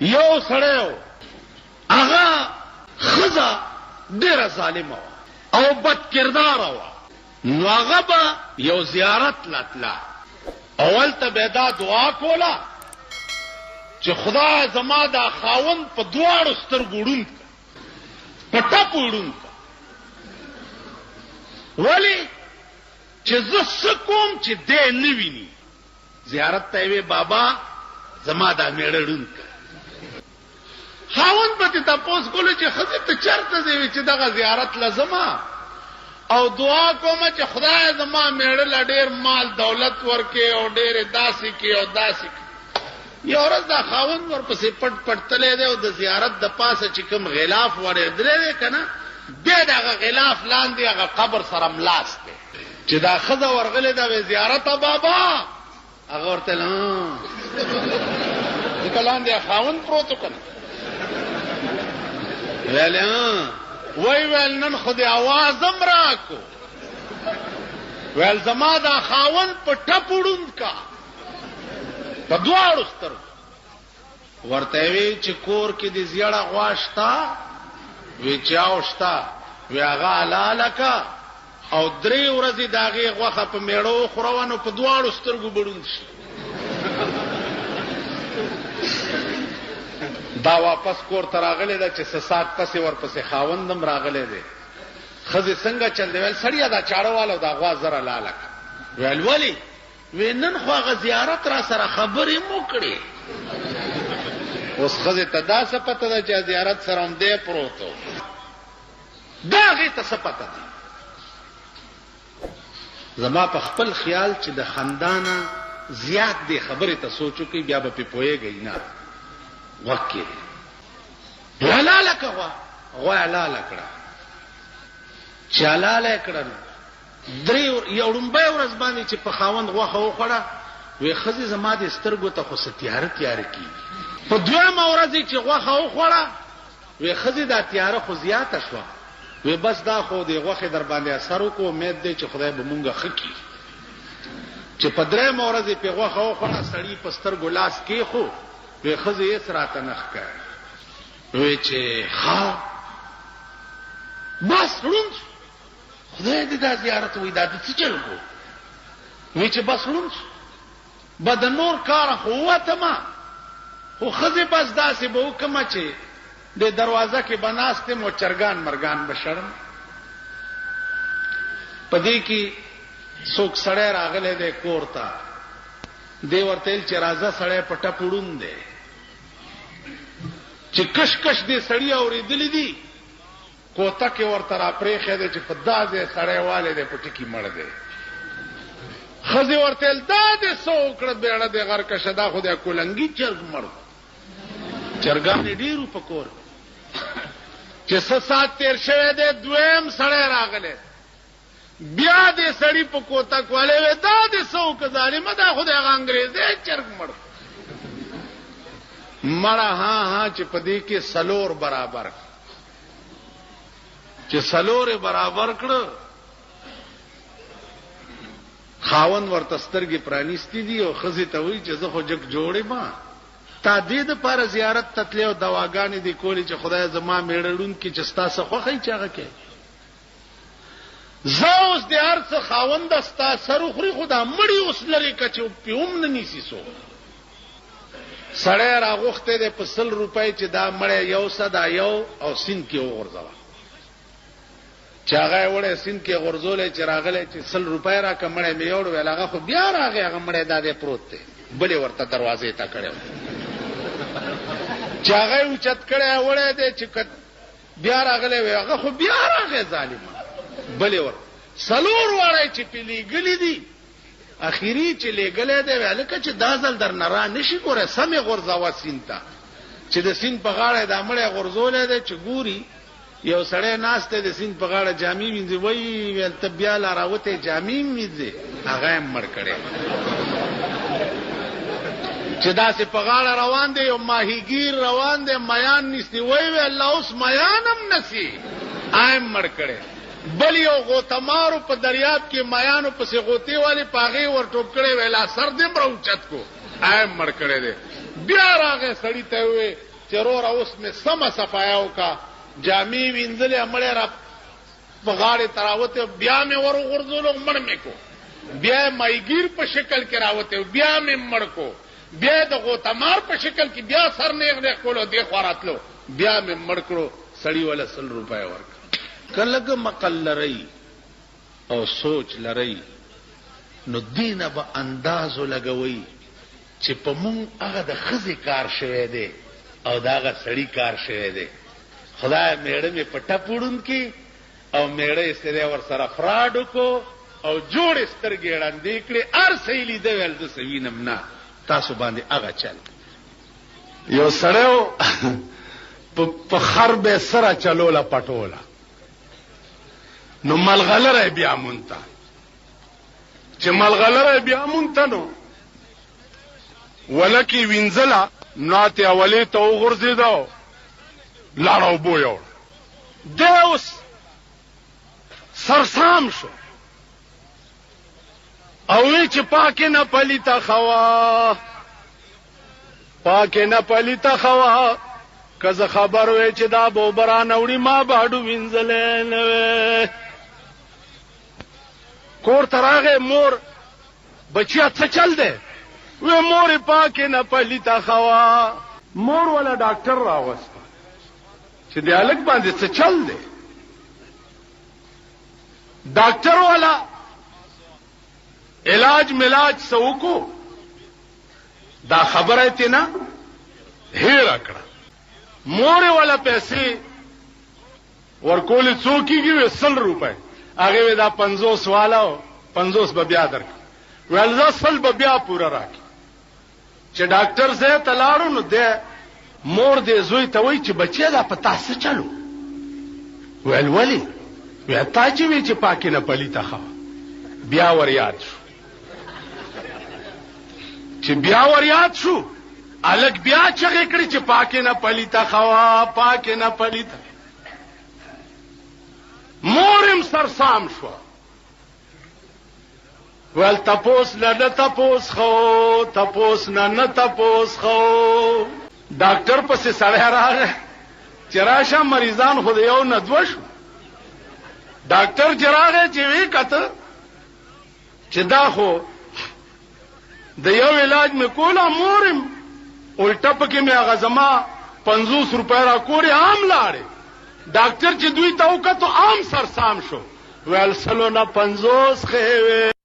یو سړی هغه ښځه ډېره ظالمه وه او بد کرداره وه، نو هغه به یو زیارت لتله، اول ته به دا دعا کوله چې خدای زما دا خاوند په دواړو سترګو ړوند کړه، په ټپو ړوند کړه. ولې چې زه څه کوم چې دی نه ویني؟ زیارت ته وی بابا زما دا میړه ړوند کړه. خاوند به ته تاسو کولو چې ښځه ته چرته دی چې دغه زیارت لازمه او دعا کوم چې خدای زما میړه لا ډېر مال دولت ورکې او ډېر داسې کې او داسې کې. یو ورځ دا خاوند ورپسې پټ پټ تللی دی او د زیارت د پاسه چې کوم غلاف وړېدلی دی که نه، بیا د هغه غلاف لاندې هغه قبر سره ملاس دی چې دا ښځه ورغلې ده وی زیارته بابا، هغه ورته ځکه لاندې خاوند پروت و که نه، ویل نن خو دې اواز هم راکو، ویل زما دا خاوند په ټپو ړوند کا په دواړو سترګو. ورته وی چې کور کې دې زیړه غوا شته؟ وی چاو شته. وی هغه حلاله کا او 3 ورځې د هغې غوښه په میړه وخوروه نو په دواړو سترګو به ړوند شي. دا واپس کور ته راغلی ده چې څه ساعت پسې ورپسې خاوندم راغلی دی. ښځې څنګه چل دی؟ ویل سړیه دا چاړه واله او دا غوا زره لاله کړه. ویل ولې؟ وی نن خو هغه زیارت را سره خبرې مو کړې. اوس ښځې ته دا څه پته ده چې زیارت سره هم دی پروت و، دا هغې ته څه پته ده؟ زما په خپل خیال چې د خندانه زیات دی خبرې ته سوچ وکړئ بیا به پې پوهېږئ نه. غوږ کې دی حلاله که غوا حلاله کړه. چې حلاله یې کړه نو یو ړومبۍ ورځ باندې چې په خاوند غوښه وخوړه، وی ښځې زما د سترګو ته خو څه تیاره تیاره کېږي. په دویمه ورځ چې غوښه وخوړه، وی ښځې دا تیاره خو زیاته شوه. وی بس دا خو د غوښې در باندې اثر وکړو، امید دی چې خدای به مونږه ښه کړي. چې په 3مه ورځ یې پې غوښه وخوړه، سړي په سترګو لاس کېښو، وی ښځې هېڅ راته نه ښکاري. وی چې ښه بس ړوند شو. خدای دې دا زیارت وی دا د څه چل کو؟ وی چې بس ړوند شو به د نور کاره خو ووتمه، خو ښځې بس داسې به وکړمه چې د دروازه کې به ناست یم او چرګان مرګان به شړم. په دې کې څوک سړی راغلی دی کور ته، دی ورته ویل چې راځه سړی په ټپ ړوند دی. چې کش کش دې سړي اورېدلي دي، کوتک یې ورته را پرېښی دی چې په دا ځای سړی والی دی په ټکي مړ دی. ښځې ورته ویل دا دې څه وکړه بیړه دې غرکشه، دا خو د کولنګي چرګ مړ. چرګانې ډېرو په کور چې څه ساعت تېر شوی دی، دویم سړی راغلی، بیا دې سړي په کوتک والی وی دا دې څه وکړه ظالمه، دا خو د هغه انګریزی چرګ مړ. مړه ها چې په دې کې 4 برابر، چې 4 برابر کړه، خاوند ورته سترګې پرانیستې دي او ښځې ته وایي چې زه خو جګ جوړې ما تا دې دپاره زیارت ته تلې او دواګانې دې کولې چې خدای زما میړه ړوند کړي چې ستا څه خوښه یې چې هغه کوې. زه اوس د هر څه خاونده ستا سر وخوري، خو دا مړي اوس لرې که چې پې هم نه نیسي څوک. سړی راغوښتی دی په 100 روپۍ چې دا مړی یو څه دا یو او سیند کې وغورځوه. چې هغه یې وړی سیند کې غورځولی چې راغلی چې 100 روپۍ راکړه مړی مې یوړ، ویل هغه خو بیا راغی، هغه مړی دا دی پروت دی، بلې ورته دروازې ته کړی و. چې هغه یې اوچت کړی وړی دی چې بیا راغلی وی هغه خو بیا راغی ظالمه، بلې ور 4 واړی چې پې لېږلي دي، اخیری چې لېږلی دی وی هلکه چې دا ځل در نه را نشي ګوره، سمې غورځوه سیند ته. چې د سیند په غاړه دا مړی غورځولی دی چې ګوري یو سړی ناست دی د سیند په غاړه جامې وینځي، وایي ویل ته بیا لا راوتی جامې وینځې، هغه یې مړ کړی. چې داسې په غاړه روان دی یو ماهیګیر روان دی میان نیسي، وایي وی الله اوس میان هم نسی، آیم مړ کړی. بل یو غوتمارو په دریاب کې میانو پسې غوتې والی په هغې ور ټوپ کړی، ویل سر دې مړه اوچت کو، آیم مړ کړی دی. بیا راغې سړی ته وې چې وروره اوس مې سمه صفایا وکړه جامې وینځلې مړی را په غاړې ته راوتې بیا مې ور وغورځولو مړ مې کو بیا یې مایګیر په شکل کې راوتې بیا مې مړ کو بیا یې د غوتمار په شکل کې بیا سر نیغ نیغ کولو دې خوا راتلو بیا مې مړ کړو سړي وله 100 روپۍ ورکړه که لږ مقل لرئ او سوچ لرئ نو دینه به اندازو لګوئ چې په مونږ هغه د ښځې کار شوی دی او د هغه سړي کار شوی دی خدای میړه مې په ټپ وړونکي او میړه یې سره ورسره فراډ وکړو او جوړې سترګې ړندې کړې هر څه یې لیده ویل داسې وینم نه تاسو باندې هغه چل یو سړی په خر به سره چلوله پټوله نو ملغلره بیا مونته چې ملغلره بیا مونته نو ولکې وینځله ناتې اولې ته وغورځېده لاړه اوبو یوړه دی اوس سرسام شو او وی چې پاکې نه پلیته خوا پاکې نه پلیته خوا که زه خبر وی چې دا به اوبه رانوړي ما به هډو وینځلی نه وی کور ته راغی مور بچیا څه چل دی وی مور پاکې نه پلیته خوا مور والا ډاکټر راوسته چې دی هلک باندې څه چل دی ډاکټر والا علاج ملاج سوکو دا خبره تی نه هیره کړه مور والا پیسې ورکول څوکیږي 100 روپۍ هغه وی دا 50 والا 50 به بیا درک ول زه 100 به بیا پورا راکې چې ډاکټر زه تلاړو نو ده مور دې زوی ته وای چې بچی دا پتا څه چلو ول ولی وی تا چې وی چې پاکې نه پلیته خوا بیا ور یاد شو چې بیا ور یاد شو الګ بیا چغې کړې چې پاکې نه پلیته خوا پاکې نه پلیته مورم سرسام شو ول تپوس نه تپوس خو تپوس نه تپوس خو ډاکټر پسې سړی راغی چې راشه مریضان خو د یو نه دوه شو ډاکټر چې راغی چې وی کته چې دا خو د یو علاج مې کوله مورم الټه پکې مې هغه زما 50 روپۍ را کورې عام لاړې ډاکټر چې دوی ته وکتو عام سرسام شو ویل 150 خېوې